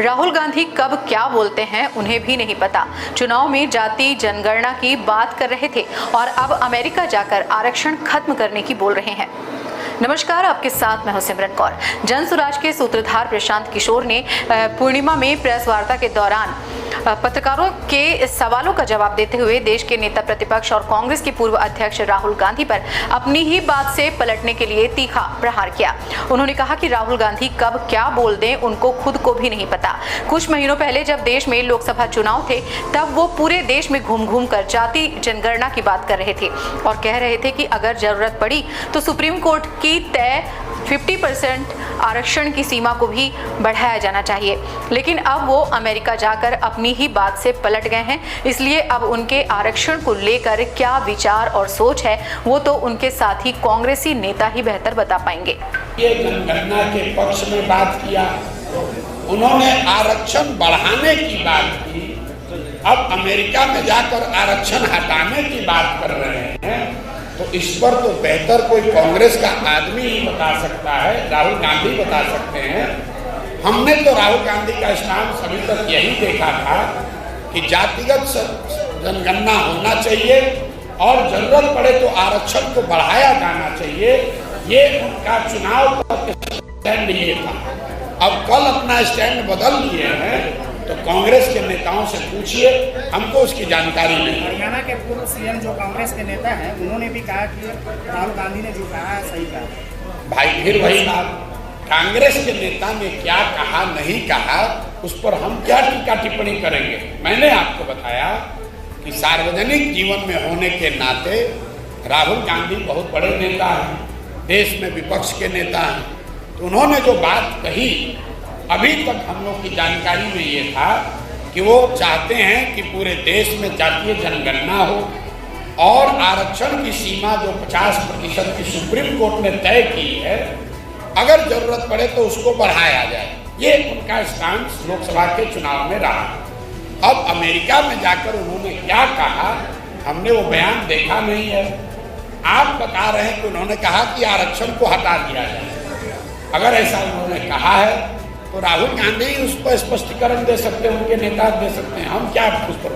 राहुल गांधी कब क्या बोलते हैं उन्हें भी नहीं पता। चुनाव में जाति जनगणना की बात कर रहे थे और अब अमेरिका जाकर आरक्षण खत्म करने की बोल रहे हैं। नमस्कार, आपके साथ मैं हूं सिमरन कौर। जन सुराज के सूत्रधार प्रशांत किशोर ने पूर्णिमा में प्रेस वार्ता के दौरान पत्रकारों के सवालों का जवाब देते हुए देश के नेता प्रतिपक्ष और कांग्रेस के पूर्व अध्यक्ष राहुल गांधी पर अपनी ही बात से पलटने के लिए तीखा प्रहार किया। उन्होंने कहा कि राहुल गांधी कब क्या बोल दें उनको खुद को भी नहीं पता। कुछ महीनों पहले जब देश में लोकसभा चुनाव थे तब वो पूरे देश में घूम घूम कर जाति जनगणना की बात कर रहे थे और कह रहे थे कि अगर जरूरत पड़ी तो सुप्रीम कोर्ट की तय 50% आरक्षण की सीमा को भी बढ़ाया जाना चाहिए। लेकिन अब वो अमेरिका जाकर अपनी ही बात से पलट गए हैं, इसलिए अब उनके आरक्षण को लेकर क्या विचार और सोच है वो तो उनके साथी कांग्रेसी नेता ही बेहतर बता पाएंगे। ये जनगणना के पक्ष में बात किया, उन्होंने आरक्षण बढ़ाने की बात की, अब अमेरिका में जाकर आरक्षण हटाने की बात कर रहे हैं। तो इस पर तो बेहतर कोई कांग्रेस का आदमी ही बता सकता है, राहुल गांधी बता सकते हैं। हमने तो राहुल गांधी का स्टैंड अभी तक यही देखा था कि जातिगत जनगणना होना चाहिए और जरूरत पड़े तो आरक्षण को बढ़ाया जाना चाहिए। ये उनका चुनाव तक स्टैंड ये था। अब कल अपना स्टैंड बदल लिए हैं तो कांग्रेस के नेताओं से पूछिए, हमको उसकी जानकारी नहीं। हरियाणा के पूर्व सीएम जो कांग्रेस के नेता हैं उन्होंने भी कहा कि राहुल गांधी ने जो कहा है सही कहा। भाई फिर वही बात, कांग्रेस के नेता ने क्या कहा नहीं कहा उस पर हम क्या टीका टिप्पणी करेंगे। मैंने आपको बताया कि सार्वजनिक जीवन में होने के नाते राहुल गांधी बहुत बड़े नेता हैं, देश में विपक्ष के नेता हैं। तो उन्होंने जो बात कही, अभी तक हम लोग की जानकारी में ये था कि वो चाहते हैं कि पूरे देश में जातीय जनगणना हो और आरक्षण की सीमा जो 50% की सुप्रीम कोर्ट ने तय की है, अगर जरूरत पड़े तो उसको बढ़ाया जाए। ये उनका स्टैंड लोकसभा के चुनाव में रहा। अब अमेरिका में जाकर उन्होंने क्या कहा, हमने वो बयान देखा नहीं है। आप बता रहे हैं कि उन्होंने कहा कि आरक्षण को हटा दिया जाए। अगर ऐसा उन्होंने कहा है तो राहुल गांधी उस पर स्पष्टीकरण दे सकते हैं, उनके नेता दे सकते हैं, हम क्या उस पर